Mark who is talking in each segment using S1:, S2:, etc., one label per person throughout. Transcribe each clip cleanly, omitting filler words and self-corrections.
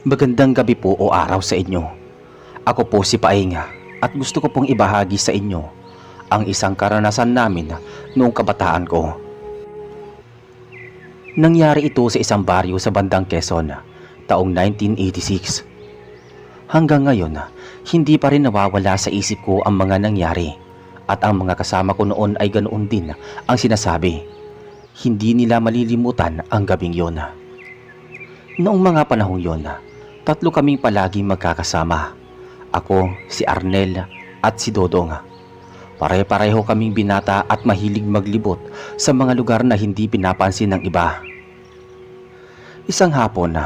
S1: Magandang gabi po o araw sa inyo. Ako po si Paing at gusto ko pong ibahagi sa inyo ang isang karanasan namin noong kabataan ko. Nangyari ito sa isang baryo sa bandang Quezon taong 1986. Hanggang ngayon, hindi pa rin nawawala sa isip ko ang mga nangyari at ang mga kasama ko noon ay ganoon din ang sinasabi. Hindi nila malilimutan ang gabing yon. Noong mga panahong yon, tatlo kaming palaging magkakasama. Ako, si Arnel at si Dodong. Pare-pareho kaming binata at mahilig maglibot sa mga lugar na hindi pinapansin ng iba. Isang hapon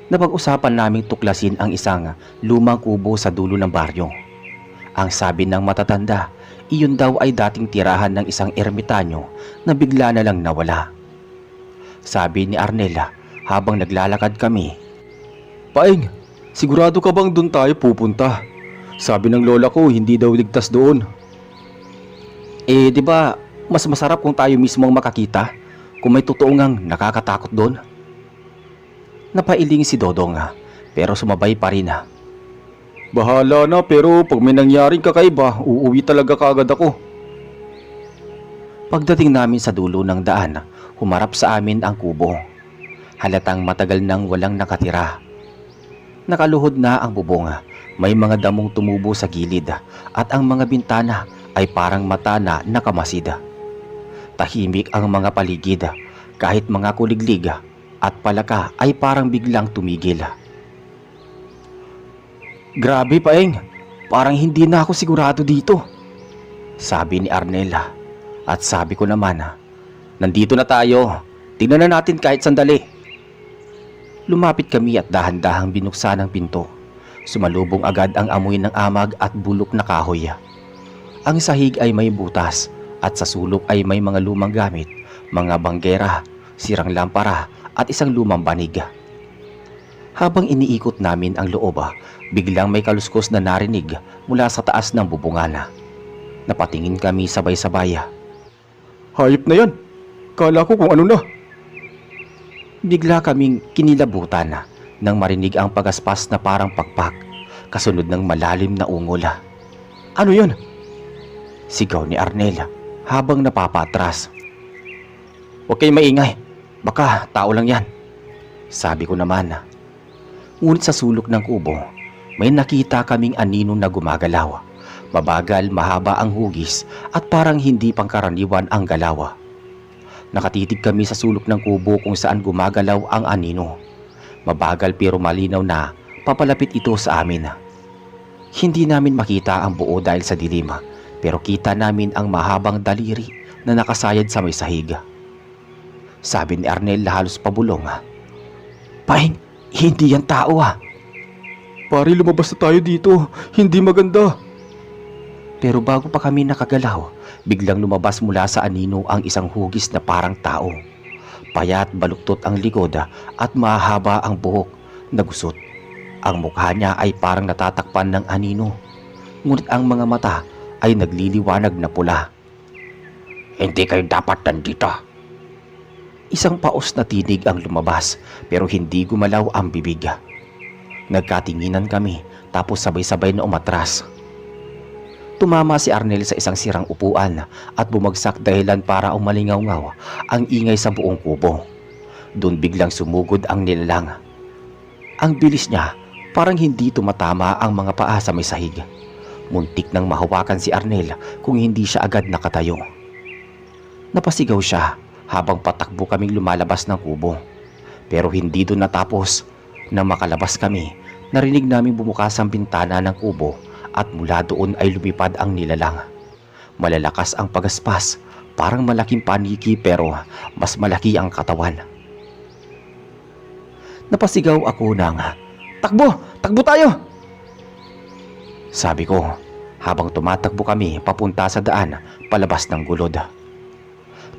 S1: napag-usapan naming tuklasin ang isang lumang kubo sa dulo ng baryo. Ang sabi ng matatanda, iyon daw ay dating tirahan ng isang ermitanyo na bigla na lang nawala. Sabi ni Arnel habang naglalakad kami, "Paing, sigurado ka bang doon tayo pupunta? Sabi ng lola ko hindi daw ligtas doon." Di ba mas masarap kung tayo mismo ang makakita kung may totoo ngang nakakatakot doon? Napailing si Dodong pero sumabay pa rin. "Bahala na, pero pag may nangyaring kakaiba, uuwi talaga kaagad ako." Pagdating namin sa dulo ng daan, humarap sa amin ang kubo. Halatang matagal nang walang nakatira. Nakaluhod na ang bubong, may mga damong tumubo sa gilid at ang mga bintana ay parang mata na nakamasid. Tahimik ang mga paligid, kahit mga kuliglig at palaka ay parang biglang tumigil. "Grabe, Paeng, parang hindi na ako sigurado dito," sabi ni Arnela. At sabi ko naman, "Nandito na tayo, tingnan na natin kahit sandali." Lumapit kami at dahan-dahang binuksan ang pinto. Sumalubong agad ang amoy ng amag at bulok na kahoy. Ang sahig ay may butas at sa sulok ay may mga lumang gamit, mga banggera, sirang lampara at isang lumang banig. Habang iniikot namin ang loob, biglang may kaluskos na narinig mula sa taas ng bubungan. Napatingin kami sabay-sabay. "Hayop na yan! Kala ko kung ano na." Bigla kaming kinilabutan nang marinig ang pagaspas na parang pakpak, kasunod ng malalim na ungol. "Ano yun?" sigaw ni Arnel habang napapatras. "Huwag kayong maingay, baka tao lang yan," sabi ko naman. Ngunit sa sulok ng kubo, may nakita kaming anino na gumagalaw. Mabagal, mahaba ang hugis at parang hindi pangkaraniwan ang galaw. Nakatitig kami sa sulok ng kubo kung saan gumagalaw ang anino. Mabagal pero malinaw na papalapit ito sa amin. Hindi namin makita ang buo dahil sa dilim, pero kita namin ang mahabang daliri na nakasayad sa may sahig. Sabi ni Arnel na halos pabulong, "Paing, hindi yan tao ah." "Pare, lumabas na tayo dito, hindi maganda." Pero bago pa kami nakagalaw, biglang lumabas mula sa anino ang isang hugis na parang tao. Payat, baluktot ang likod at mahaba ang buhok na gusot. Ang mukha niya ay parang natatakpan ng anino, ngunit ang mga mata ay nagliliwanag na pula. "Hindi kayo dapat nandito." Isang paos na tinig ang lumabas pero hindi gumalaw ang bibig. Nagkatinginan kami tapos sabay-sabay na umatras. Tumama si Arnel sa isang sirang upuan at bumagsak dahilan para umalingaw-ngaw ang ingay sa buong kubo. Doon biglang sumugod ang nilalang. Ang bilis niya, parang hindi tumatama ang mga paa sa may sahig. Muntik nang mahawakan si Arnel kung hindi siya agad nakatayo. Napasigaw siya habang patakbo kaming lumalabas ng kubo. Pero hindi doon natapos. Nang makalabas kami, narinig namin bumukas ang bintana ng kubo at mula doon ay lumipad ang nilalang. Malalakas ang pagaspas, parang malaking paniki pero mas malaki ang katawan. Napasigaw ako ng, "Takbo! Takbo tayo!" sabi ko habang tumatakbo kami papunta sa daan palabas ng gulod.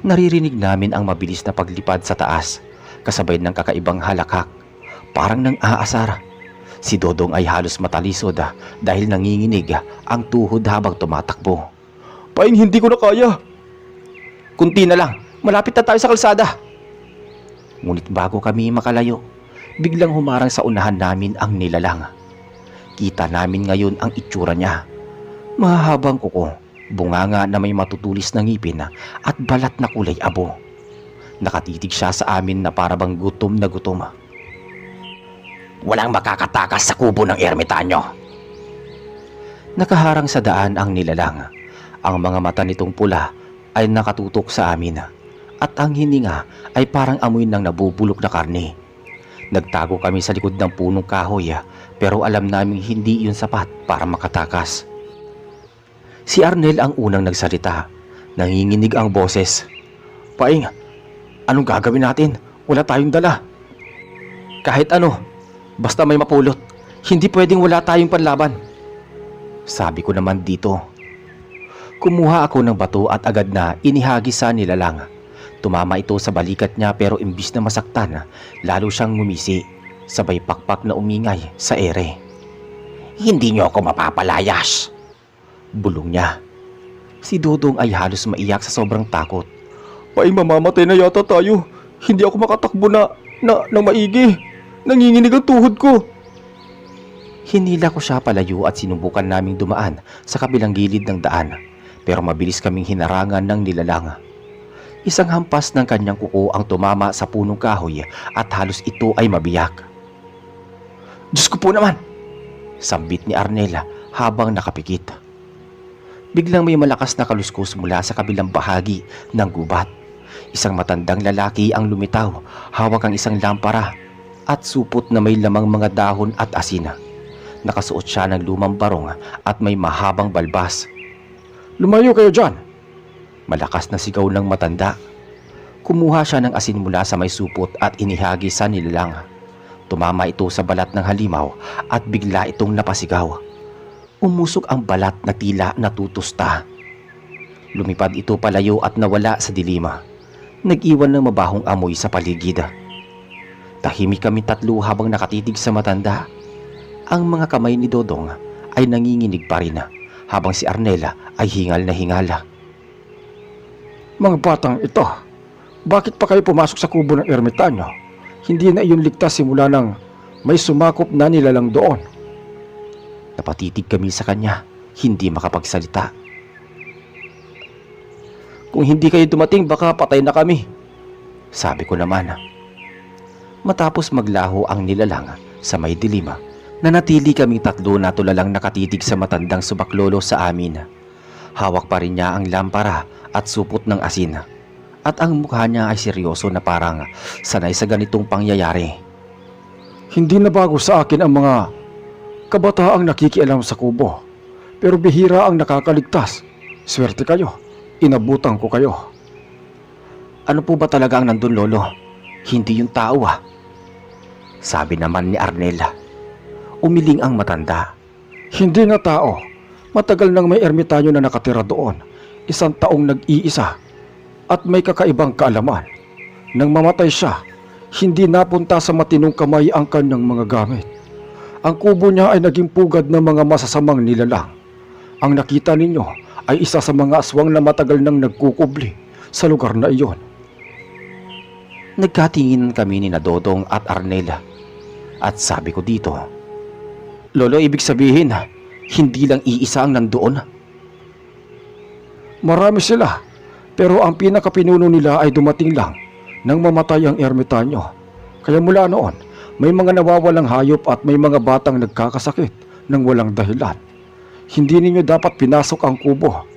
S1: Naririnig namin ang mabilis na paglipad sa taas, kasabay ng kakaibang halakhak, parang nang aasar. Si Dodong ay halos matalisod dahil nanginginig ang tuhod habang tumatakbo. "Paing, hindi ko na kaya." "Kunti na lang, malapit na tayo sa kalsada." Ngunit bago kami makalayo, biglang humarang sa unahan namin ang nilalang. Kita namin ngayon ang itsura niya. Mahahabang kuko, bunganga na may matutulis na ngipin at balat na kulay abo. Nakatitig siya sa amin na parabang gutom na gutom. Walang makakatakas sa kubo ng ermitanyo. Nakaharang sa daan ang nilalang. Ang mga mata nitong pula ay nakatutok sa amin at ang hininga ay parang amoy ng nabubulok na karne. Nagtago kami sa likod ng punong kahoy pero alam naming hindi yun sapat para makatakas. Si Arnel ang unang nagsalita. Nanginginig ang boses. Paing, anong gagawin natin? Wala tayong dala. Kahit ano, basta may mapulot. Hindi pwedeng wala tayong panlaban. Sabi ko naman dito. Kumuha ako ng bato at agad na inihagis sa nilalang. Tumama ito sa balikat niya pero imbis na masaktan, lalo siyang ngumisi. Sabay pakpak na umingay sa ere. Hindi niyo ako mapapalayas. Bulong niya. Si Dodong ay halos maiyak sa sobrang takot. Paing, mamamatay na yata tayo. Hindi ako makatakbo na maigi. Nanginginig ang tuhod ko. Hinila ko siya palayo at sinubukan naming dumaan sa kabilang gilid ng daan. Pero mabilis kaming hinarangan ng nilalang. Isang hampas ng kanyang kuko ang tumama sa punong kahoy at halos ito ay mabiyak. Diyos ko po naman! Sambit ni Arnel habang nakapikit. Biglang may malakas na kaluskos mula sa kabilang bahagi ng gubat. Isang matandang lalaki ang lumitaw, hawak ang isang lampara at supot na may lamang mga dahon at asin. Nakasuot siya ng lumang barong at may mahabang balbas. Lumayo kayo dyan! Malakas na sigaw ng matanda. Kumuha siya ng asin mula sa may supot at inihagi sa nilalang. Tumama ito sa balat ng halimaw at bigla itong napasigaw. Umusok ang balat na tila natutusta. Lumipad ito palayo at nawala sa dilima. Nag-iwan ng mabahong amoy sa paligid. Tahimik kami tatlo habang nakatitig sa matanda. Ang mga kamay ni Dodong ay nanginginig pa rin habang si Arnela ay hingal na hingal. Mga batang ito, bakit pa kayo pumasok sa kubo ng ermitanyo? Hindi na iyon ligtas simula nang may sumakop na nilalang doon. Napatitig kami sa kanya, hindi makapagsalita. Kung hindi kayo dumating, baka patay na kami, sabi ko naman. Matapos maglaho ang nilalang sa may dilima, nanatili kaming tatlo na tulalang nakatitig sa matandang subaklolo sa amin. Hawak pa rin niya ang lampara at supot ng asin. At ang mukha niya ay seryoso na parang sanay sa ganitong pangyayari. Hindi na bago sa akin ang mga kabataang nakikialam sa kubo. Pero bihira ang nakakaligtas. Swerte kayo. Inabutan ko kayo. Ano po ba talaga ang nandun, Lolo? Hindi yung tao sabi naman ni Arnela. Umiling ang matanda. Hindi nga tao. Matagal nang may ermitanyo na nakatira doon. 1 taong nag-iisa. At may kakaibang kaalaman. Nang mamatay siya, hindi napunta sa matinong kamay ang kanyang mga gamit. Ang kubo niya ay naging pugad ng mga masasamang nilalang. Ang nakita ninyo ay isa sa mga aswang na matagal nang nagkukubli sa lugar na iyon. Nagkatingin kami ni Dodong at Arnela. At sabi ko dito, Lolo, ibig sabihin, hindi lang iisa ang nandoon? Marami sila, pero ang pinakapinuno nila ay dumating lang nang mamatay ang ermitanyo. Kaya mula noon, may mga nawawalang hayop at may mga batang nagkakasakit ng walang dahilan. Hindi ninyo dapat pinasok ang kubo.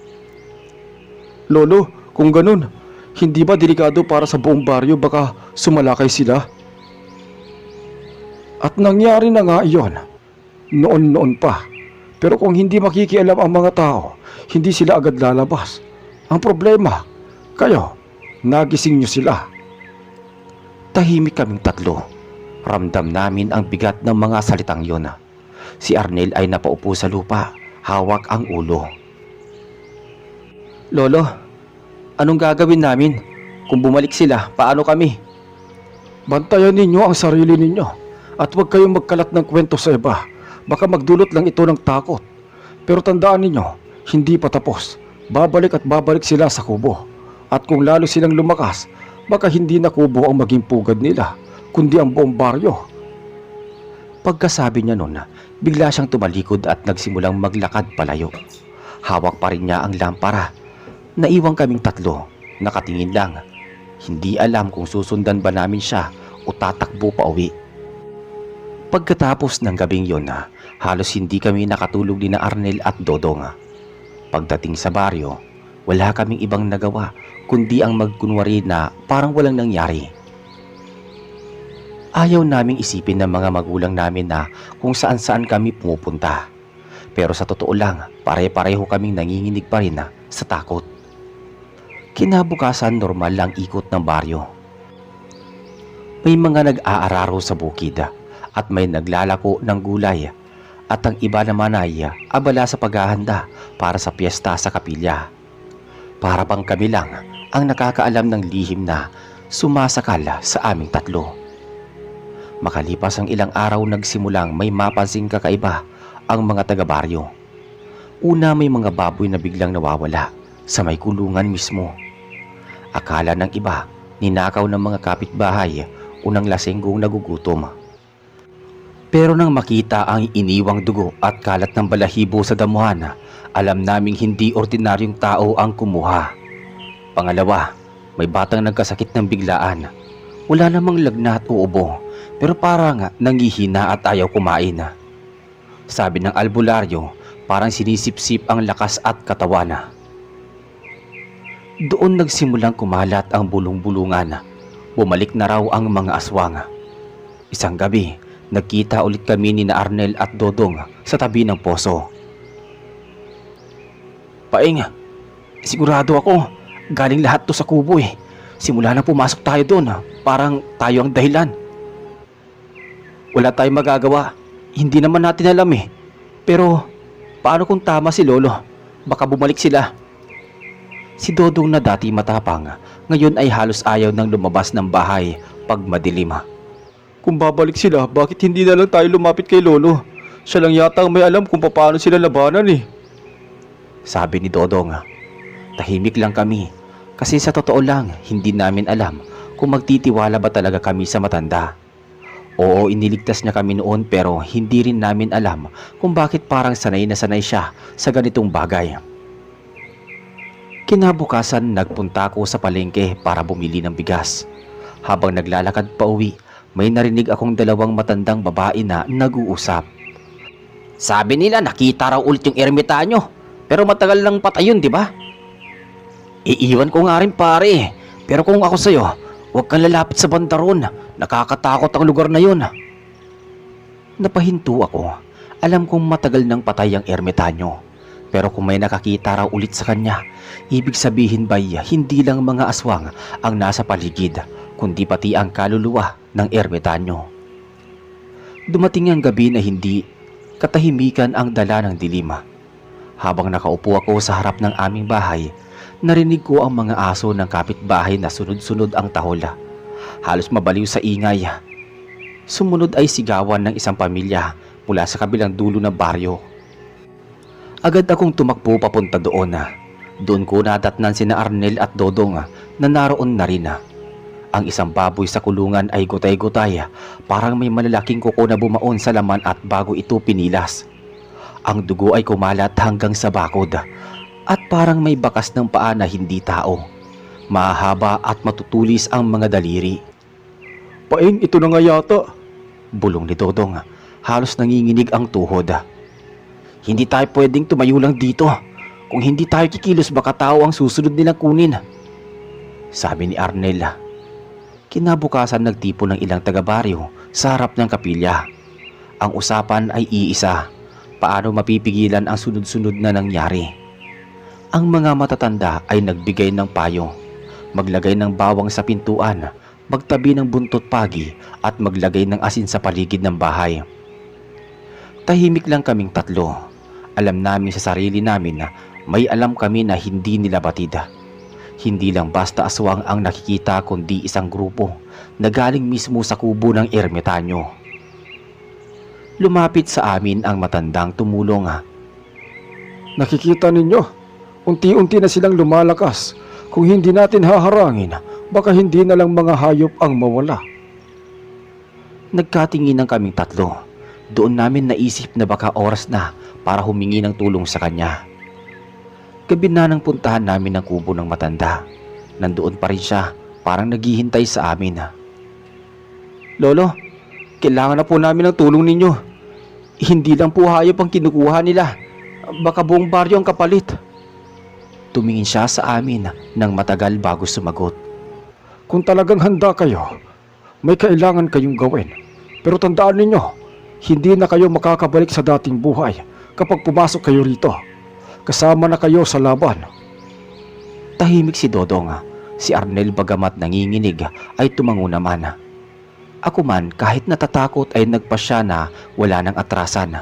S1: Lolo, kung ganun, hindi ba delikado para sa buong baryo, baka sumalakay sila? At nangyari na nga iyon, noon pa. Pero kung hindi makikialam ang mga tao, hindi sila agad lalabas. Ang problema, kayo, nagising nyo sila. Tahimik kaming tatlo. Ramdam namin ang bigat ng mga salitang yun. Si Arnel ay napaupo sa lupa, hawak ang ulo. Lolo, anong gagawin namin? Kung bumalik sila, paano kami? Bantayan ninyo ang sarili ninyo at huwag kayong magkalat ng kwento sa iba. Baka magdulot lang ito ng takot. Pero tandaan ninyo, hindi pa tapos. Babalik at babalik sila sa kubo. At kung lalo silang lumakas, baka hindi na kubo ang maging pugad nila, kundi ang buong baryo Pagkasabi niya nun, bigla siyang tumalikod at nagsimulang maglakad palayo. Hawak pa rin niya ang lampara. Naiwang kaming tatlo, nakatingin lang. Hindi alam kung susundan ba namin siya o tatakbo pa uwi. Pagkatapos ng gabing yon, halos hindi kami nakatulog ni na Arnel at Dodong. Pagdating sa baryo, wala kaming ibang nagawa kundi ang magkunwari na parang walang nangyari. Ayaw naming isipin ng mga magulang namin na kung saan-saan kami pumupunta. Pero sa totoo lang, pare-pareho kaming nanginginig pa rin sa takot. Kinabukasan, normal lang ikot ng baryo. May mga nag-aararo sa bukid at may naglalako ng gulay at ang iba naman ay abala sa paghahanda para sa piyesta sa kapilya. Para bang kami lang ang nakakaalam ng lihim na sumasakal sa aming tatlo. Makalipas ang ilang araw, nagsimulang may mapansing kakaiba ang mga taga-baryo. Una, may mga baboy na biglang nawawala sa may kulungan mismo. Akala ng iba, ninakaw ng mga kapitbahay o ng lasenggong nagugutom. Pero nang makita ang iniwang dugo at kalat ng balahibo sa damuhan, alam naming hindi ordinaryong tao ang kumuha. Pangalawa, may batang nagkasakit ng biglaan. Wala namang lagnat o ubo, pero parang nangihina at ayaw kumain. Sabi ng albularyo, parang sinisipsip ang lakas at katawan. Doon nagsimulang kumalat ang bulong-bulungan. Bumalik na raw ang mga aswang. Isang gabi, nagkita ulit kami ni na Arnel at Dodong sa tabi ng poso. Paing, sigurado ako, galing lahat to sa kubo eh. Simula na pumasok tayo doon, parang tayo ang dahilan. Wala tayong magagawa, hindi naman natin alam eh. Pero paano kung tama si Lolo? Baka bumalik sila. Si Dodong na dati matapang, ngayon ay halos ayaw nang lumabas ng bahay pag madilim. Kung babalik sila, bakit hindi na lang tayo lumapit kay Lolo? Siya lang yata ang may alam kung paano sila labanan eh. Sabi ni Dodong. Tahimik lang kami kasi sa totoo lang hindi namin alam kung magtitiwala ba talaga kami sa matanda. Oo, iniligtas niya kami noon pero hindi rin namin alam kung bakit parang sanay na sanay siya sa ganitong bagay. Kinabukasan, nagpunta ako sa palengke para bumili ng bigas. Habang naglalakad pa uwi, may narinig akong dalawang matandang babae na nag-uusap. Sabi nila nakita raw ulit yung ermitanyo, pero matagal lang patay yun, di ba? Iiwan ko nga rin pare, pero kung ako sa'yo, huwag kang lalapit sa banda ron. Nakakatakot ang lugar na yun. Napahinto ako. Alam kong matagal nang patay ang ermitanyo. Pero kung may nakakita raw ulit sa kanya, ibig sabihin ba'y hindi lang mga aswang ang nasa paligid, kundi pati ang kaluluwa ng ermitanyo. Dumating ang gabi na hindi katahimikan ang dala ng dilim. Habang nakaupo ako sa harap ng aming bahay, narinig ko ang mga aso ng kapitbahay na sunod-sunod ang tahol. Halos mabaliw sa ingay. Sumunod ay sigawan ng isang pamilya mula sa kabilang dulo ng baryo. Agad akong tumakbo papunta doon. Doon ko nadatnan sina Arnel at Dodong na naroon na rin. Ang isang baboy sa kulungan ay gutay-gutay, parang may malalaking kuko na bumaon sa laman at bago ito pinilas. Ang dugo ay kumalat hanggang sa bakod at parang may bakas ng paa na hindi tao. Mahaba at matutulis ang mga daliri. Paing, ito na nga yata, bulong ni Dodong. Halos nanginginig ang tuhod. Hindi tayo pwedeng tumayo lang dito. Kung hindi tayo kikilos, baka tao ang susunod nilang kunin, sabi ni Arnel. Kinabukasan, nagtipon ng ilang taga-baryo sa harap ng kapilya. Ang usapan ay iisa: paano mapipigilan ang sunod-sunod na nangyari. Ang mga matatanda ay nagbigay ng payo: maglagay ng bawang sa pintuan, magtabi ng buntot pagi at maglagay ng asin sa paligid ng bahay. Tahimik lang kaming tatlo. Alam namin sa sarili namin na may alam kami na hindi nila batid. Hindi lang basta aswang ang nakikita, kundi isang grupo na galing mismo sa kubo ng ermitanyo. Lumapit sa amin ang matandang tumulong. Nakikita ninyo, unti-unti na silang lumalakas. Kung hindi natin haharangin, baka hindi na lang mga hayop ang mawala. Nagkatinginan kaming tatlo. Doon namin naisip na baka oras na para humingi ng tulong sa kanya. Gabi na nang puntahan namin ang kubo ng matanda. Nandoon pa rin siya, parang naghihintay sa amin. Lolo, kailangan na po namin ng tulong ninyo. Hindi lang po hayop ang kinukuha nila. Baka buong baryo ang kapalit. Tumingin siya sa amin ng matagal bago sumagot.
S2: Kung talagang handa kayo, may kailangan kayong gawin. Pero tandaan ninyo, hindi na kayo makakabalik sa dating buhay kapag pumasok kayo rito. Kasama na kayo sa laban.
S1: Tahimik si Dodong. Si Arnel bagamat nanginginig ay tumango naman. Ako man kahit natatakot ay nagpasya na wala nang atrasan.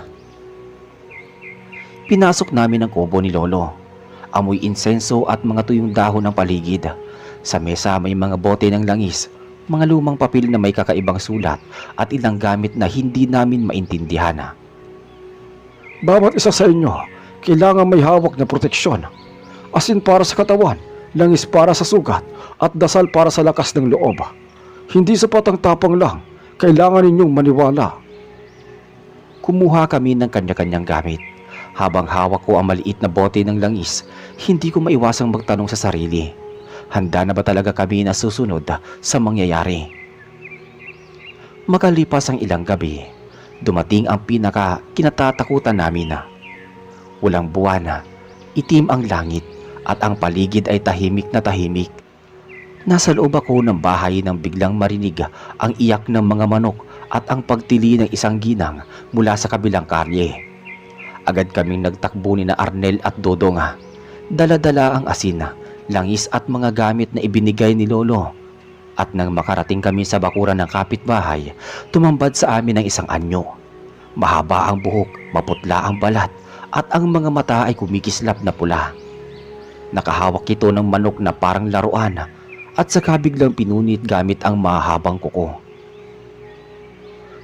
S1: Pinasok namin ang kubo ni Lolo. Amoy insenso at mga tuyong dahon ng paligid. Sa mesa may mga bote ng langis, mga lumang papel na may kakaibang sulat at ilang gamit na hindi namin maintindihan.
S2: Bawat isa sa inyo, kailangan may hawak na proteksyon. Asin para sa katawan, langis para sa sugat, at dasal para sa lakas ng loob. Hindi sapat ang tapang lang, kailangan ninyong maniwala.
S1: Kumuha kami ng kanya-kanyang gamit. Habang hawak ko ang maliit na bote ng langis, hindi ko maiwasang magtanong sa sarili. Handa na ba talaga kami na susunod sa mangyayari? Makalipas ang ilang gabi, dumating ang kinatatakutan namin. Walang buwan, itim ang langit at ang paligid ay tahimik na tahimik. Nasa loob ako ng bahay nang biglang marinig ang iyak ng mga manok at ang pagtili ng isang ginang mula sa kabilang kalye. Agad kaming nagtakbo ni na Arnel at Dodong. Dala-dala ang asin, langis at mga gamit na ibinigay ni Lolo. At nang makarating kami sa bakuran ng kapitbahay, tumambad sa amin ang isang anyo. Mahaba ang buhok, maputla ang balat, at ang mga mata ay kumikislap na pula. Nakahawak ito ng manok na parang laruan at saka biglang pinunit gamit ang mahabang kuko.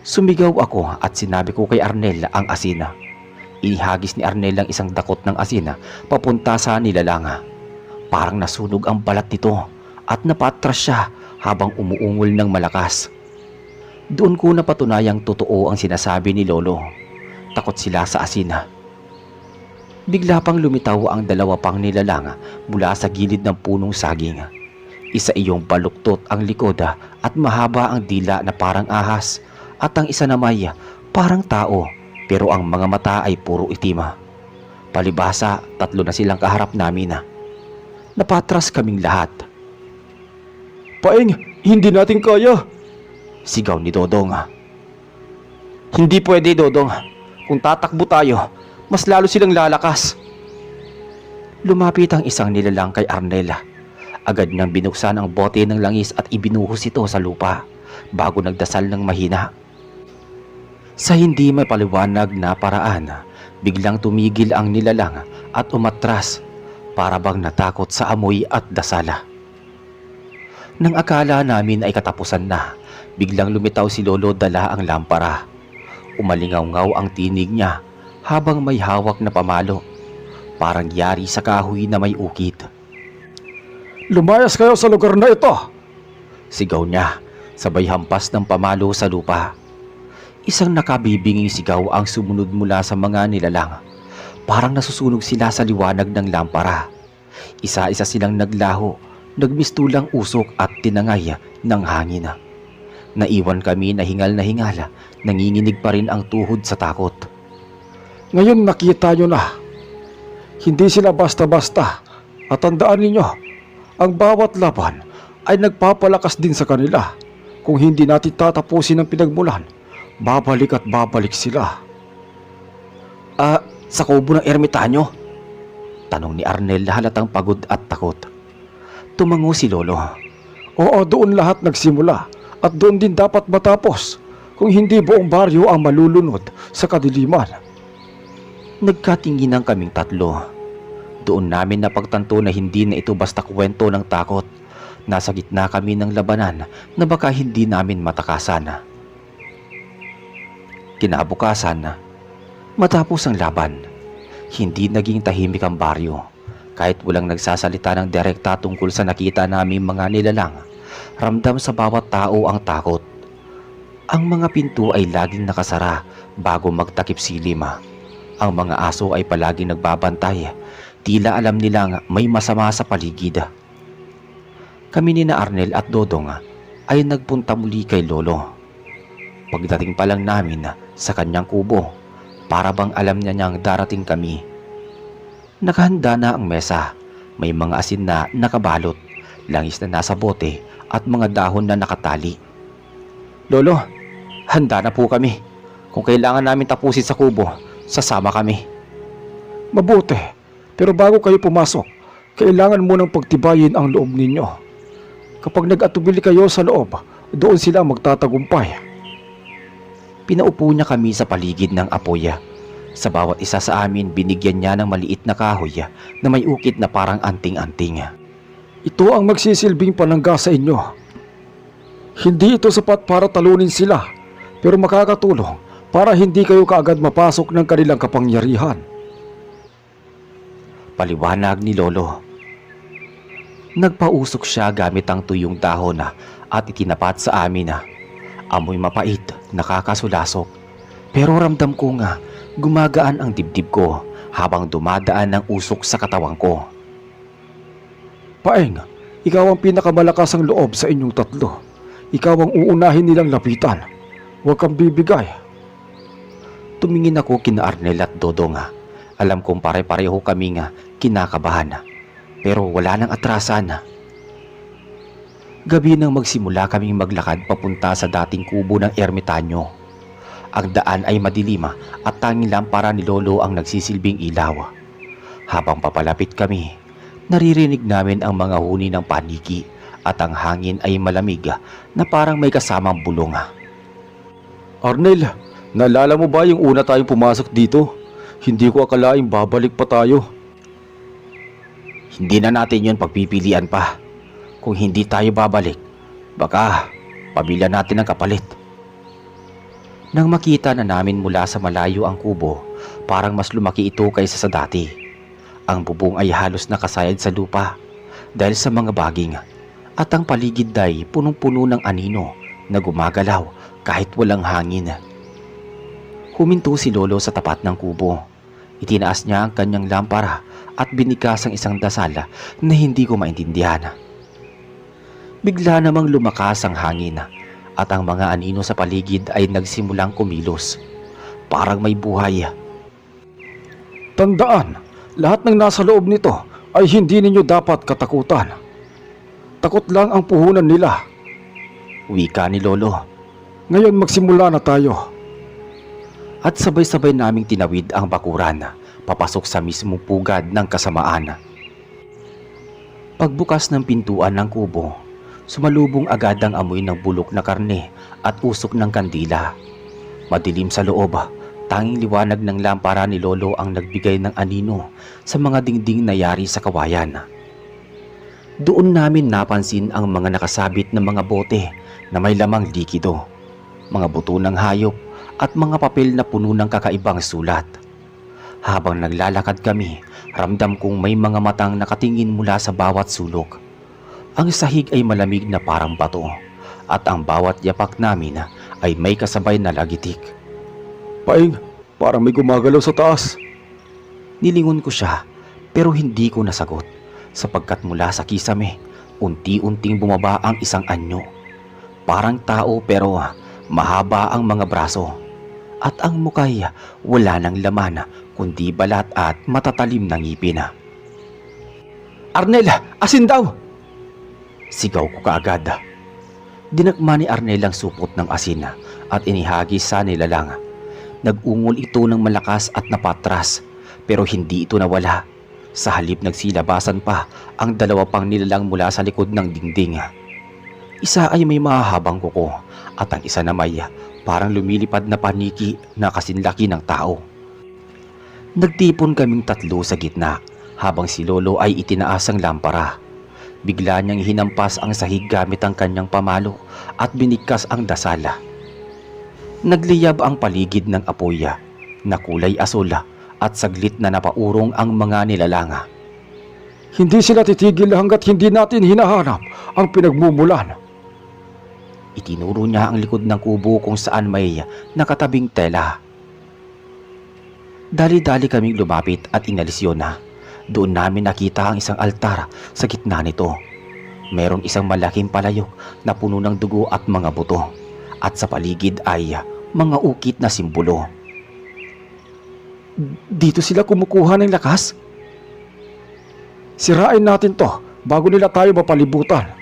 S1: Sumigaw ako at sinabi ko kay Arnel ang asin. Inihagis ni Arnel ang isang dakot ng asin papunta sa nilalanga. Parang nasunog ang balat nito at napatras siya habang umuungol ng malakas. Doon ko napatunayang totoo ang sinasabi ni Lolo. Takot sila sa asin. Bigla pang lumitaw ang dalawa pang nilalang mula sa gilid ng punong saging. Isa iyong baluktot ang likod at mahaba ang dila na parang ahas, at ang isa na may parang tao pero ang mga mata ay puro itim. Palibhasa, 3 na silang kaharap namin. Napatras kaming lahat.
S2: Paeng, hindi natin kaya.
S1: Sigaw ni Dodong. Hindi pwede, Dodong. Kung tatakbo tayo, mas lalo silang lalakas. Lumapit ang isang nilalang kay Arnel. Agad nang binuksan ang bote ng langis at ibinuhos ito sa lupa bago nagdasal ng mahina. Sa hindi may paliwanag na paraan, biglang tumigil ang nilalang at umatras para bang natakot sa amoy at dasala. Nang akala namin ay katapusan na, biglang lumitaw si Lolo dala ang lampara. Umalingaw-ngaw ang tinig niya habang may hawak na pamalo, parang yari sa kahoy na may ukit.
S2: Lumayas kayo sa lugar na ito.
S1: Sigaw niya, sabay hampas ng pamalo sa lupa. Isang nakabibinging sigaw ang sumunod mula sa mga nilalang. Parang nasusunog sila sa liwanag ng lampara. Isa-isa silang naglaho, nagmistulang usok at tinangay ng hangin. Naiwan kami na hingal, nanginginig pa rin ang tuhod sa takot.
S2: Ngayon nakita nyo na. Hindi sila basta-basta. At tandaan ninyo, ang bawat laban ay nagpapalakas din sa kanila. Kung hindi natin tatapusin ang pinagmulan, babalik at babalik sila.
S1: Sa kubo ng ermitanyo? Tanong ni Arnel halatang pagod at takot. Tumango si Lolo.
S2: Oo, doon lahat nagsimula at doon din dapat matapos. Kung hindi buong baryo ang malulunod sa kadiliman.
S1: Nagkatinginan kaming 3. Doon namin napagtanto na hindi na ito basta kwento ng takot. Nasa gitna kami ng labanan na baka hindi namin matakasan. Kinabukasan, matapos ang laban, hindi naging tahimik ang baryo. Kahit walang nagsasalita ng direkta tungkol sa nakita naming mga nilalang, ramdam sa bawat tao ang takot. Ang mga pinto ay laging nakasara bago magtakip silim. Ang mga aso ay palaging nagbabantay. Tila alam nilang may masama sa paligid. Kami ni na Arnel at Dodong ay nagpunta muli kay Lolo. Pagdating pa lang namin sa kanyang kubo, para bang alam niya niyang darating kami. Nakahanda na ang mesa. May mga asin na nakabalot, langis na nasa bote at mga dahon na nakatali. Lolo, handa na po kami. Kung kailangan namin tapusin sa kubo, sasama kami.
S2: Mabuti, pero bago kayo pumasok, kailangan munang pagtibayin ang loob ninyo. Kapag nag-atubili kayo sa loob, doon sila magtatagumpay.
S1: Pinaupo niya kami sa paligid ng apoy. Sa bawat isa sa amin, binigyan niya ng maliit na kahoy na may ukit na parang anting-anting.
S2: Ito ang magsisilbing panangga sa inyo. Hindi ito sapat para talunin sila, pero makakatulong para hindi kayo kaagad mapasok ng kanilang kapangyarihan.
S1: Paliwanag ni Lolo. Nagpausok siya gamit ang tuyong dahon at itinapat sa amin. Amoy mapait, nakakasulasok. Pero ramdam ko nga gumagaan ang dibdib ko habang dumadaan ang usok sa katawan ko.
S2: Paeng, ikaw ang pinakamalakas ang loob sa inyong tatlo. Ikaw ang uunahin nilang lapitan. Huwag kang bibigay.
S1: Tumingin ako kina Arnel at Dodong. Alam kong pare-pareho kami kinakabahan. Pero wala nang atrasan. Gabi nang magsimula kaming maglakad papunta sa dating kubo ng ermitanyo. Ang daan ay madilim at tanging lampara ni Lolo ang nagsisilbing ilaw. Habang papalapit kami, naririnig namin ang mga huni ng paniki at ang hangin ay malamig na parang may kasamang bulong.
S2: Arnel, naalala mo ba yung una tayong pumasok dito? Hindi ko akalaing babalik pa tayo.
S1: Hindi na natin yun pagpipilian pa. Kung hindi tayo babalik, baka pabila natin ang kapalit. Nang makita na namin mula sa malayo ang kubo, parang mas lumaki ito kaysa sa dati. Ang bubong ay halos nakasayad sa lupa dahil sa mga baging at ang paligid ay punong-puno ng anino na gumagalaw kahit walang hangin. Huminto si Lolo sa tapat ng kubo. Itinaas niya ang kanyang lampara at binikas ang isang dasal na hindi ko maintindihan. Bigla namang lumakas ang hangin at ang mga anino sa paligid ay nagsimulang kumilos. Parang may buhay.
S2: Tandaan, lahat ng nasa loob nito ay hindi ninyo dapat katakutan. Takot lang ang puhunan nila.
S1: Wika ni Lolo.
S2: Ngayon magsimula na tayo.
S1: At sabay-sabay naming tinawid ang bakuran papasok sa mismong pugad ng kasamaan. Pagbukas ng pintuan ng kubo, sumalubong agad ang amoy ng bulok na karne at usok ng kandila. Madilim sa loob, tanging liwanag ng lampara ni Lolo ang nagbigay ng anino sa mga dingding na yari sa kawayan. Doon namin napansin ang mga nakasabit na mga bote na may lamang likido, mga buto ng hayop at mga papel na puno ng kakaibang sulat. Habang naglalakad kami, ramdam kong may mga matang nakatingin mula sa bawat sulok. Ang sahig ay malamig na parang bato at ang bawat yapak namin ay may kasabay na lagitik.
S2: Paeng, parang may gumagalaw sa taas.
S1: Nilingon ko siya pero hindi ko nasagot sapagkat mula sa kisame, unti-unting bumaba ang isang anyo. Parang tao pero mahaba ang mga braso at ang mukay wala ng laman kundi balat at matatalim na ngipin. Arnel, asin daw! Sigaw ko kaagad. Dinakma ni Arnel ang supot ng asin at inihagis sa nilalang. Nag-ungol ito ng malakas at napatras pero hindi ito nawala. Sa halip nagsilabasan pa ang dalawa pang nilalang mula sa likod ng dingding. Isa ay may mahahabang kuko at ang isa na may parang lumilipad na paniki na kasinlaki ng tao. Nagtipon kaming tatlo sa gitna habang si Lolo ay itinaas ang lampara. Bigla niyang hinampas ang sahig gamit ang kanyang pamalo at binigkas ang dasala. Nagliyab ang paligid ng apoy na kulay asul at saglit na napaurong ang mga nilalanga.
S2: Hindi sila titigil hanggat hindi natin hinahanap ang pinagmumulan.
S1: Itinuro niya ang likod ng kubo kung saan may nakatabing tela. Dali-dali kaming lumapit at inalis yun na. Doon namin nakita ang isang altar sa gitna nito. Merong isang malaking palayok na puno ng dugo at mga buto. At sa paligid ay mga ukit na simbolo.
S2: Dito sila kumukuha ng lakas? Sirain natin to bago nila tayo mapalibutan.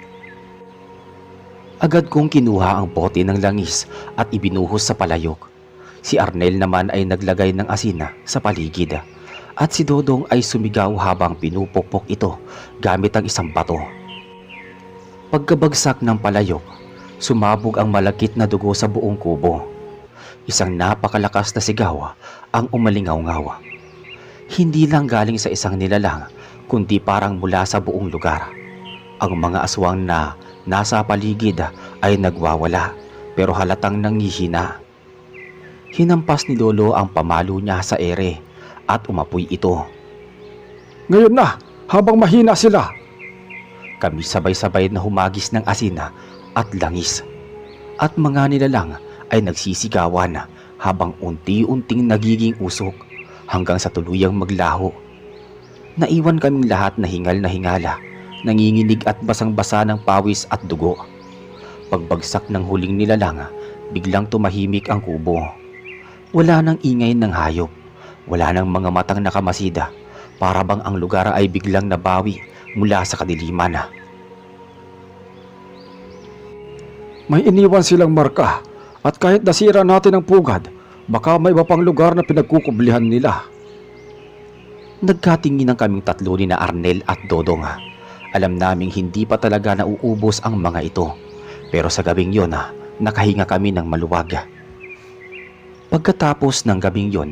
S1: Agad kong kinuha ang bote ng langis at ibinuhos sa palayok. Si Arnel naman ay naglagay ng asin sa paligid. At si Dodong ay sumigaw habang pinupukpok ito gamit ang isang bato. Pagkabagsak ng palayok, sumabog ang malagkit na dugo sa buong kubo. Isang napakalakas na sigaw ang umalingaw-ngaw. Hindi lang galing sa isang nilalang, kundi parang mula sa buong lugar. Ang mga aswang na nasa paligid ay nagwawala, pero halatang nanghihina. Hinampas ni Lolo ang pamalo niya sa ere at umapoy ito.
S2: Ngayon na, habang mahina sila.
S1: Kami sabay-sabay na humagis ng asin at langis. At mga nilalang ay nagsisigawan habang unti-unting nagiging usok hanggang sa tuluyang maglaho. Naiwan kaming lahat na hingala, nanginginig at basang-basa ng pawis at dugo. Pagbagsak ng huling nilalang, biglang tumahimik ang kubo. Wala nang ingay ng hayop, wala nang mga matang nakamasida, para bang ang lugar ay biglang nabawi mula sa kadiliman.
S2: May iniwan silang marka at kahit nasira natin ang pugad, baka may iba pang lugar na pinagkukublihan nila.
S1: Nagkatingin ng kaming tatlo ni na Arnel at Dodong. Alam naming hindi pa talaga nauubos ang mga ito, pero sa gabing yon nakahinga kami ng maluwag. Pagkatapos ng gabing yon,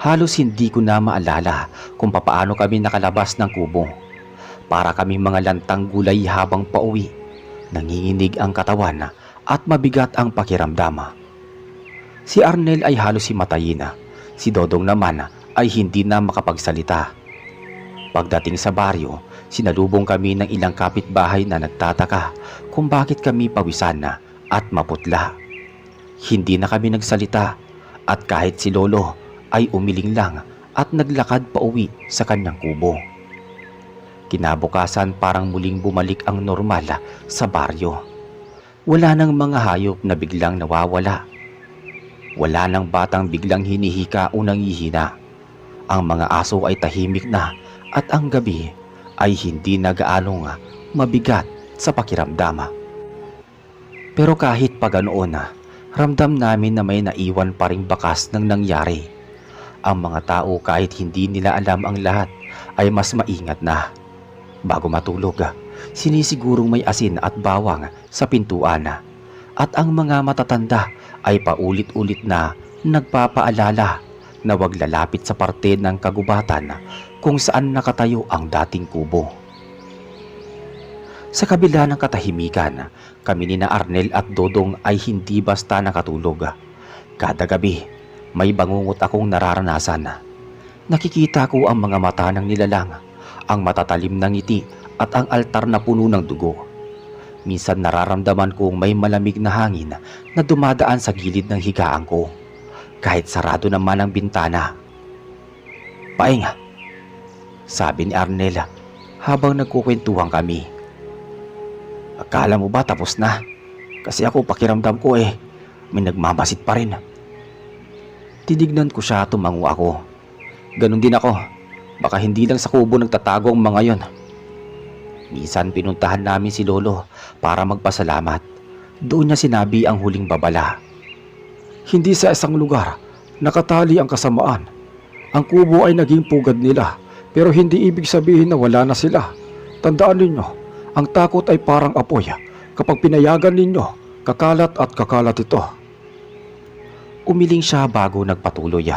S1: halos hindi ko na maalala kung papaano kami nakalabas ng kubo. Para kaming mga lantang gulay habang pauwi. Nanginginig ang katawan at mabigat ang pakiramdam. Si Arnel ay halos himatayin. Si Dodong naman ay hindi na makapagsalita. Pagdating sa baryo, sinalubong kami ng ilang kapitbahay na nagtataka kung bakit kami pawisan at maputla. Hindi na kami nagsalita at kahit si Lolo ay umiling lang at naglakad pauwi sa kanyang kubo. Kinabukasan parang muling bumalik ang normal sa baryo. Wala nang mga hayop na biglang nawawala. Wala nang batang biglang hinihika o nangihina. Ang mga aso ay tahimik na at ang gabi ay hindi na gaanong mabigat sa pakiramdam. Pero kahit pa ganoon, ramdam namin na may naiwan pa ring bakas ng nangyari. Ang mga tao kahit hindi nila alam ang lahat ay mas maingat na. Bago matulog, sinisigurong may asin at bawang sa pintuan. At ang mga matatanda ay paulit-ulit na nagpapaalala na huwag lalapit sa parte ng kagubatan kung saan nakatayo ang dating kubo. Sa kabila ng katahimikan, kami ni na Arnel at Dodong ay hindi basta nakatulog. Kada gabi, may bangungot akong nararanasan. Nakikita ko ang mga mata ng nilalang, ang matatalim na ngiti at ang altar na puno ng dugo. Minsan nararamdaman kong may malamig na hangin na dumadaan sa gilid ng higaan ko, kahit sarado naman ang bintana. "Paing," sabi ni Arnel habang nagkukwentuhan kami. "Akala mo ba tapos na? Kasi ako pakiramdam ko may nagmamasid pa rin." Tinignan ko siya, tumango ako. "Ganon din ako. Baka hindi lang sa kubo nagtatago ang mga yon." Minsan pinuntahan namin si Lolo para magpasalamat. Doon niya sinabi ang huling babala.
S2: Hindi sa isang lugar nakatali ang kasamaan. Ang kubo ay naging pugad nila, pero hindi ibig sabihin na wala na sila. Tandaan ninyo, ang takot ay parang apoy. Kapag pinayagan ninyo, kakalat at kakalat ito.
S1: Umiling siya bago nagpatuloy.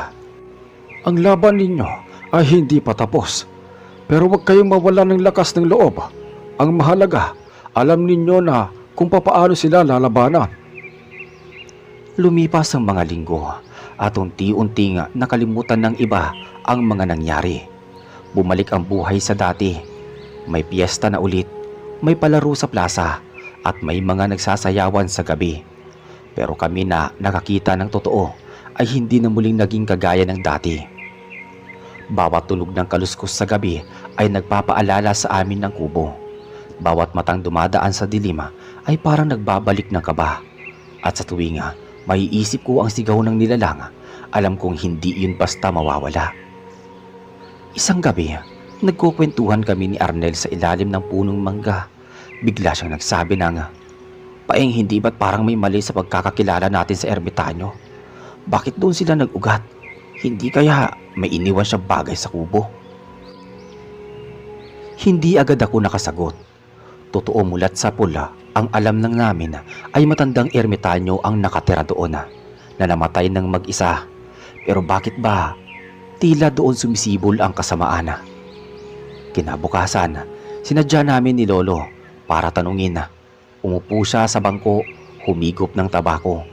S2: Ang laban ninyo ay hindi pa tapos. Pero huwag kayong mawala ng lakas ng loob. Ang mahalaga, alam ninyo na kung papaano sila lalabanan.
S1: Lumipas ang mga linggo at unti-unting nakalimutan ng iba ang mga nangyari. Bumalik ang buhay sa dati. May piyesta na ulit, may palaro sa plaza at may mga nagsasayawan sa gabi. Pero kami na nakakita ng totoo ay hindi na muling naging kagaya ng dati. Bawat tunog ng kaluskos sa gabi ay nagpapaalala sa amin ng kubo. Bawat matang dumadaan sa dilima ay parang nagbabalik ng kaba. At sa tuwinga, maiisip ko ang sigaw ng nilalang, alam kong hindi yun basta mawawala. Isang gabi, nagkukwentuhan kami ni Arnel sa ilalim ng punong mangga. Bigla siyang nagsabi ng, "Paeng, hindi ba't parang may mali sa pagkakakilala natin sa ermitanyo? Bakit doon sila nag-ugat? Hindi kaya may iniwan siyang bagay sa kubo?" Hindi agad ako nakasagot. Totoo, mulat sa pula, ang alam ng namin ay matandang ermitanyo ang nakatira doon na namatay ng mag-isa. Pero bakit ba tila doon sumisibol ang kasamaan? Kinabukasan, sinadya namin ni Lolo para tanungin. Umupo siya sa bangko, humigop ng tabako.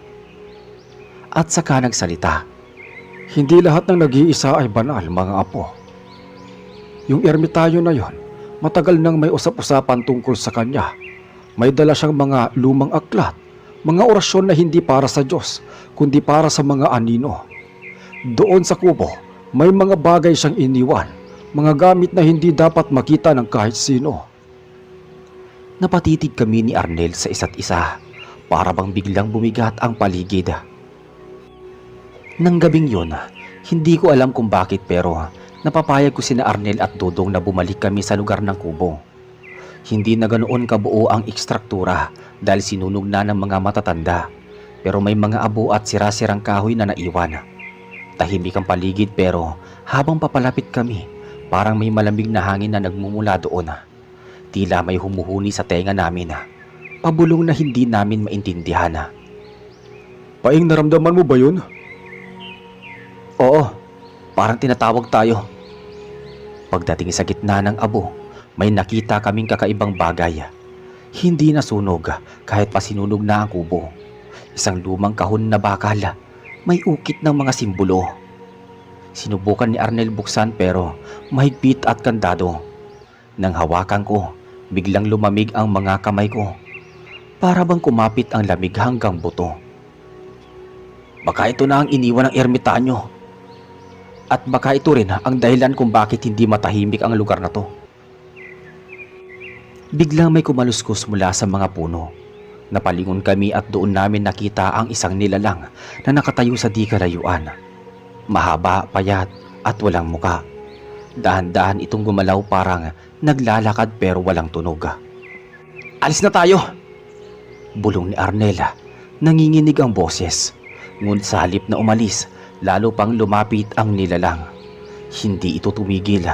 S1: At saka nagsalita.
S2: Hindi lahat ng nag-iisa ay banal, mga apo. Yung ermitanyo na yon, matagal nang may usap-usapan tungkol sa kanya. May dala siyang mga lumang aklat, mga orasyon na hindi para sa Diyos, kundi para sa mga anino. Doon sa kubo, may mga bagay siyang iniwan, mga gamit na hindi dapat makita ng kahit sino.
S1: Napatitig kami ni Arnel sa isa't isa, para bang biglang bumigat ang paligid. Nang gabing yun, hindi ko alam kung bakit pero napapayag ko sina Arnel at Dodong na bumalik kami sa lugar ng kubo. Hindi na ganoon kabuo ang ekstruktura dahil sinunog na ng mga matatanda, pero may mga abo at sira-sirang kahoy na naiwan. Tahimik ang paligid pero habang papalapit kami, parang may malamig na hangin na nagmumula doon. Tila may humuhuni sa tenga namin. Pabulong na hindi namin maintindihan.
S2: Paing, naramdaman mo ba yun?
S1: Oo, parang tinatawag tayo. Pagdating sa gitna ng abo, may nakita kaming kakaibang bagay. Hindi nasunog kahit pa sinunog na ang kubo. Isang lumang kahon na bakal, may ukit ng mga simbolo. Sinubukan ni Arnel buksan pero mahigpit at kandado. Nang hawakan ko, biglang lumamig ang mga kamay ko. Para bang kumapit ang lamig hanggang buto. Baka ito na ang iniwan ng ermitanyo. At baka ito rin ang dahilan kung bakit hindi matahimik ang lugar na to. Biglang may kumaluskos mula sa mga puno. Napalingon kami at doon namin nakita ang isang nilalang na nakatayo sa di kalayuan. Mahaba, payat at walang muka. Dahan-dahan itong gumalaw parang naglalakad pero walang tunog. "Alis na tayo!" Bulong ni Arnela. Nanginginig ang boses. Ngunit sa halip na umalis, lalo pang lumapit ang nilalang. Hindi ito tumigil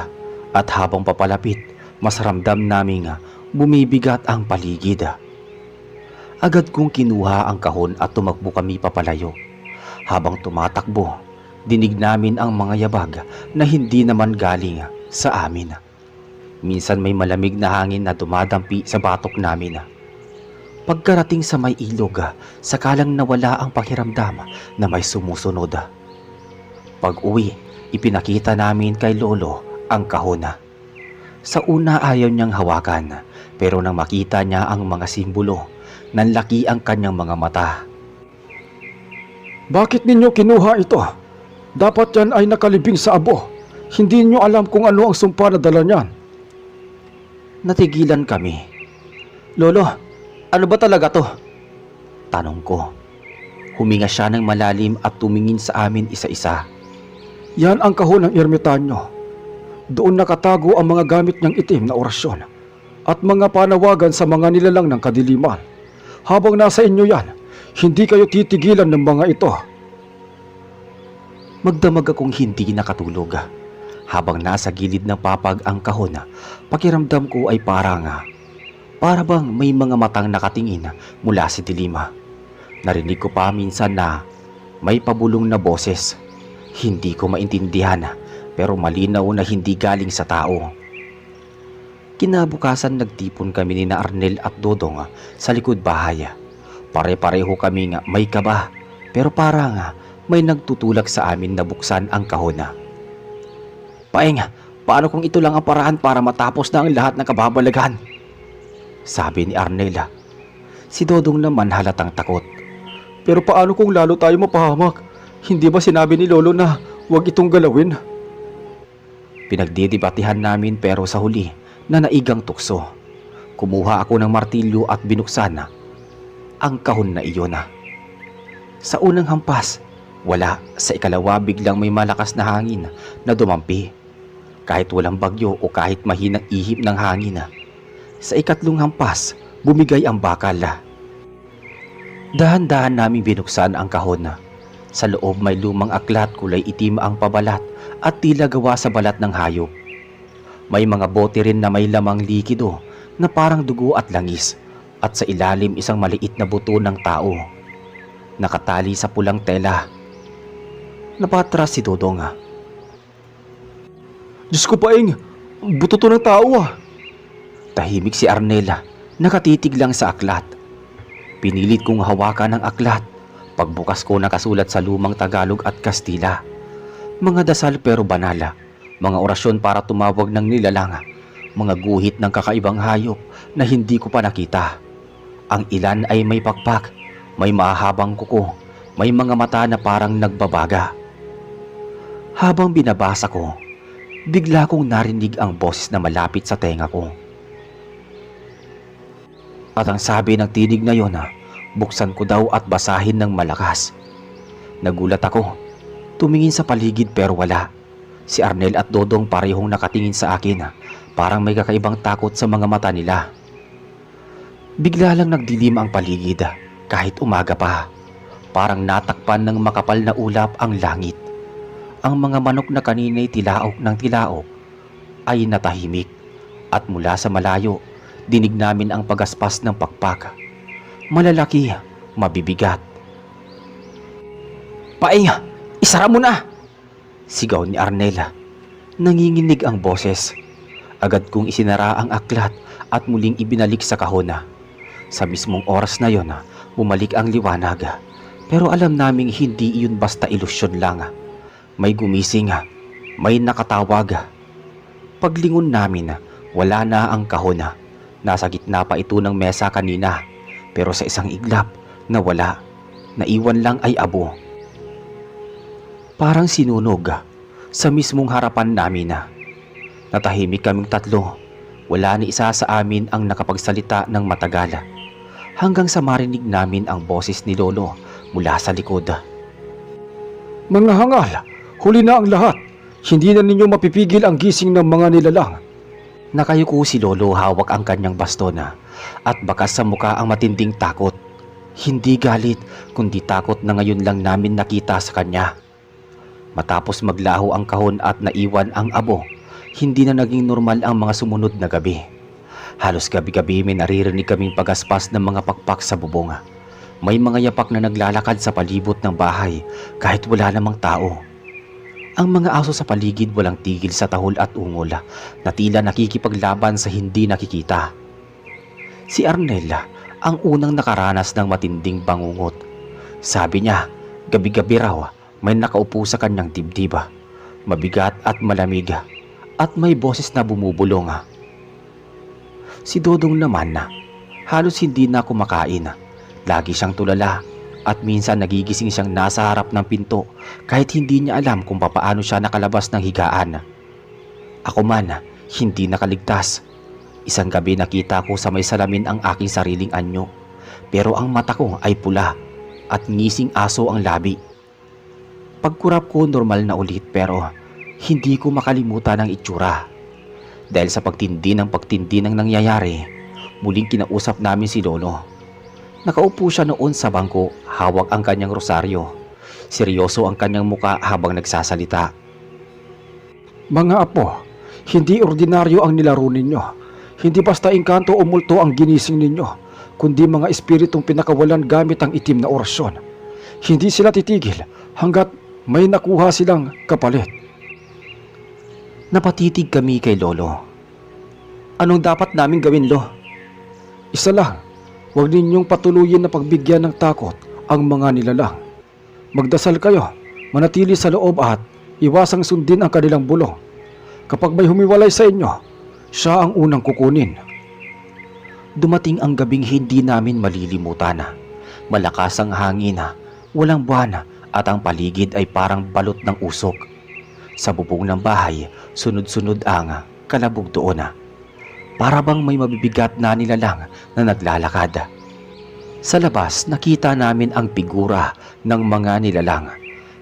S1: at habang papalapit, mas ramdam naming bumibigat ang paligid. Agad kong kinuha ang kahon at tumakbo kami papalayo. Habang tumatakbo, dinig namin ang mga yabag na hindi naman galing sa amin. Minsan may malamig na hangin na dumadampi sa batok namin. Pagkarating sa may ilog, sakalang nawala ang pakiramdam na may sumusunod. Pag-uwi, ipinakita namin kay Lolo ang kahon. Sa una ayaw niyang hawakan, pero nang makita niya ang mga simbolo, nanlaki ang kanyang mga mata.
S2: Bakit ninyo kinuha ito? Dapat yan ay nakalibing sa abo. Hindi niyo alam kung ano ang sumpa na dala niyan.
S1: Natigilan kami. "Lolo, ano ba talaga to?" tanong ko. Huminga siya ng malalim at tumingin sa amin isa-isa.
S2: Yan ang kahon ng ermitanyo. Doon nakatago ang mga gamit niyang itim na orasyon at mga panawagan sa mga nilalang ng kadiliman. Habang nasa inyo yan, hindi kayo titigilan ng mga ito.
S1: Magdamag akong hindi nakatulog. Habang nasa gilid ng papag ang kahon, pakiramdam ko ay para bang may mga matang nakatingin mula sa dilima. Narinig ko pa minsan na may pabulong na boses. Hindi ko maintindihan pero malinaw na hindi galing sa tao. Kinabukasan nagtipon kami ni Arnel at Dodong sa likod bahay. Pare-pareho kami may kaba pero parang may nagtutulak sa amin na buksan ang kahon. "Paeng, paano kung ito lang ang paraan para matapos na ang lahat ng kababalaghan?" sabi ni Arnel. Si Dodong naman halatang takot.
S2: Pero paano kung lalo tayo mapahamak? Hindi ba sinabi ni Lolo na huwag itong galawin?
S1: Pinagdidibatehan namin pero sa huli na naigang tukso. Kumuha ako ng martilyo at binuksan ang kahon na iyon. Sa unang hampas, wala. Sa ikalawa biglang may malakas na hangin na dumampi. Kahit walang bagyo o kahit mahinang ihip ng hangin. Sa ikatlong hampas, bumigay ang bakal. Dahan-dahan naming binuksan ang kahon. Sa loob may lumang aklat, kulay itim ang pabalat at tila gawa sa balat ng hayop. May mga bote rin na may lamang likido na parang dugo at langis, at sa ilalim isang maliit na buto ng tao. Nakatali sa pulang tela. Napatras si Dodong.
S2: Diyos ko paing, buto to ng tao ah.
S1: Tahimik si Arnela, nakatitig lang sa aklat. Pinilit kong hawakan ang aklat. Pagbukas ko nakasulat sa lumang Tagalog at Kastila. Mga dasal pero banala. Mga orasyon para tumawag ng nilalang. Mga guhit ng kakaibang hayop na hindi ko pa nakita. Ang ilan ay may pakpak, may mahabang kuko, may mga mata na parang nagbabaga. Habang binabasa ko, bigla kong narinig ang boses na malapit sa tenga ko. At ang sabi ng tinig na yon, buksan ko daw at basahin ng malakas. Nagulat ako. Tumingin sa paligid pero wala. Si Arnel at Dodong parehong nakatingin sa akin. Parang may kakaibang takot sa mga mata nila. Bigla lang nagdilim ang paligid kahit umaga pa. Parang natakpan ng makapal na ulap ang langit. Ang mga manok na kanina'y tilaok ng tilaok ay natahimik. At mula sa malayo, dinig namin ang pagaspas ng pakpak. Malalaki, mabibigat. "Paing, isara mo na!" Sigaw ni Arnela. Nanginginig ang boses. Agad kong isinara ang aklat at muling ibinalik sa kahon. Sa mismong oras na yon, bumalik ang liwanag. Pero alam naming hindi iyon basta ilusyon lang. May gumising, may nakatawag. Paglingon namin, wala na ang kahon. Nasa gitna pa ito ng mesa kanina. Pero sa isang iglap, nawala. Naiwan lang ay abo. Parang sinunog sa mismong harapan namin. Natahimik kaming tatlo. Wala ni isa sa amin ang nakapagsalita ng matagal. Hanggang sa marinig namin ang boses ni Lolo mula sa likod.
S2: Mga hangal, huli na ang lahat. Hindi na ninyo mapipigil ang gising ng mga nilalang.
S1: Nakayuko si Lolo, hawak ang kanyang baston at bakas sa muka ang matinding takot. Hindi galit, kundi takot na ngayon lang namin nakita sa kanya. Matapos maglaho ang kahon at naiwan ang abo, hindi na naging normal ang mga sumunod na gabi. Halos gabi-gabi may naririnig kaming pagaspas ng mga pakpak sa bubong. May mga yapak na naglalakad sa palibot ng bahay kahit wala namang tao. Ang mga aso sa paligid walang tigil sa tahol at ungol na tila nakikipaglaban sa hindi nakikita. Si Arnela ang unang nakaranas ng matinding bangungot. Sabi niya, gabi-gabi raw may nakaupo sa kanyang dibdib. Mabigat at malamig at may boses na bumubulong. Si Dodong naman halos hindi na kumakain. Lagi siyang tulala at minsan nagigising siyang nasa harap ng pinto kahit hindi niya alam kung papaano siya nakalabas ng higaan. Ako man, hindi nakaligtas. Isang gabi nakita ko sa may salamin ang aking sariling anyo, pero ang mata ko ay pula at ngising aso ang labi. Pagkurap ko normal na ulit pero hindi ko makalimutan ang itsura. Dahil sa pagtindi ng nangyayari, muling kinausap namin si Lolo. Nakaupo siya noon sa bangko, hawak ang kanyang rosaryo. Seryoso ang kanyang muka habang nagsasalita.
S2: Mga apo, hindi ordinaryo ang nilaro ninyo. Hindi basta engkanto o multo ang ginising ninyo, kundi mga espiritong pinakawalan gamit ang itim na orasyon. Hindi sila titigil hanggat may nakuha silang kapalit.
S1: Napatitig kami kay Lolo. Anong dapat namin gawin, Lo?
S2: Isa lang, huwag ninyong patuluyin na pagbigyan ng takot ang mga nilalang. Magdasal kayo, manatili sa loob at iwasang sundin ang kanilang bulong. Kapag may humiwalay sa inyo, siya ang unang kukunin.
S1: Dumating ang gabing hindi namin malilimutan. Malakas ang hangin, walang buwan at ang paligid ay parang balot ng usok. Sa bubong ng bahay, sunod-sunod ang kalabog doon. Para bang may mabibigat na nilalang na naglalakad. Sa labas, nakita namin ang figura ng mga nilalang.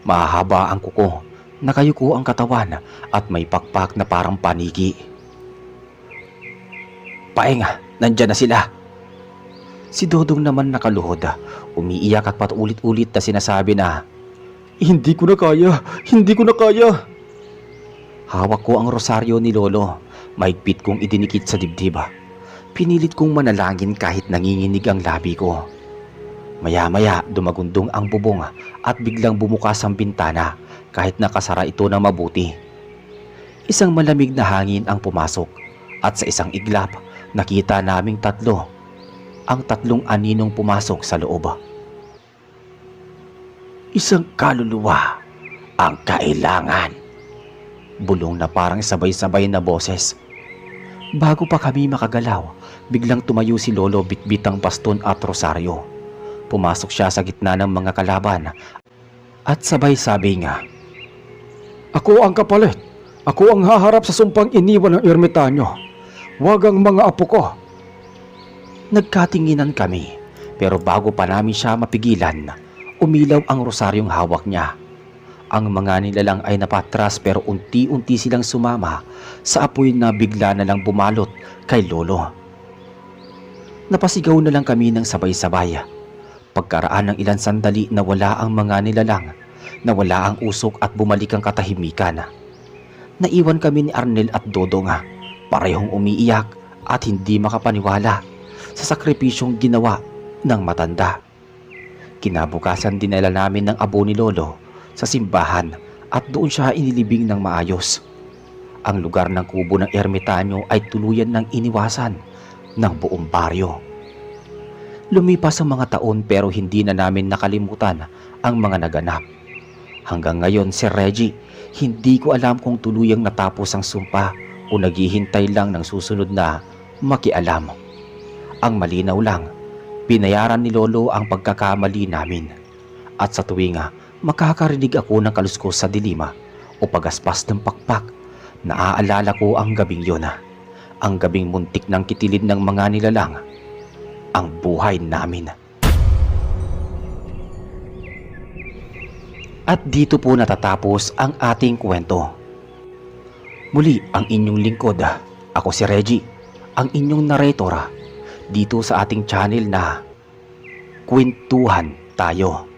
S1: Mahahaba ang kuko, nakayuko ang katawan at may pakpak na parang paniki. Paeng, nandyan na sila. Si Dodong naman nakaluhod, umiiyak at paulit-ulit na sinasabi na,
S2: Hindi ko na kaya, hindi ko na kaya.
S1: hawak ko ang rosaryo ni Lolo, mahigpit kong idinikit sa dibdib. Pinilit kong manalangin kahit nanginginig ang labi ko. Maya-maya dumagundong ang bubong at biglang bumukas ang bintana kahit nakasara ito ng mabuti. Isang malamig na hangin ang pumasok at sa isang iglap nakita naming tatlo. Ang tatlong aninong pumasok sa loob. Isang kaluluwa ang kailangan. Bulong na parang sabay-sabay na boses. Bago pa kami makagalaw, biglang tumayo si Lolo bitbit ang baston at rosaryo. Pumasok siya sa gitna ng mga kalaban at sabay sabi nga,
S2: Ako ang kapalit. Ako ang haharap sa sumpang iniwan ng ermitanyo. Huwag ang mga apo ko.
S1: Nagkatinginan kami, pero bago pa namin siya mapigilan, umilaw ang rosaryong hawak niya. Ang mga nilalang ay napatras pero unti-unti silang sumama sa apoy na bigla na lang bumalot kay Lolo. Napasigaw na lang kami ng sabay-sabay. Pagkaraan ng ilang sandali nawala ang mga nilalang, nawala ang usok at bumalik ang katahimikan. Naiwan kami ni Arnel at Dodong, parehong umiiyak at hindi makapaniwala sa sakripisyong ginawa ng matanda. Kinabukasan dinala namin ng abo ni Lolo sa simbahan at doon siya inilibing ng maayos. Ang lugar ng kubo ng ermitanyo ay tuluyan ng iniwasan ng buong baryo. Lumipas ang mga taon pero hindi na namin nakalimutan ang mga naganap. Hanggang ngayon si Reggie, hindi ko alam kung tuluyang natapos ang sumpa o naghihintay lang ng susunod na makialam. Ang malinaw lang, binayaran ni Lolo ang pagkakamali namin. At sa tuwing makakarinig ako ng kaluskos sa dilima o pagaspas ng pakpak, naaalala ko ang gabing yun. Ang gabing muntik ng kitilid ng mga nilalang, ang buhay namin. At dito po natatapos ang ating kwento. Muli ang inyong lingkod, ako si Reggie, ang inyong narrator dito sa ating channel na Kwentuhan Tayo.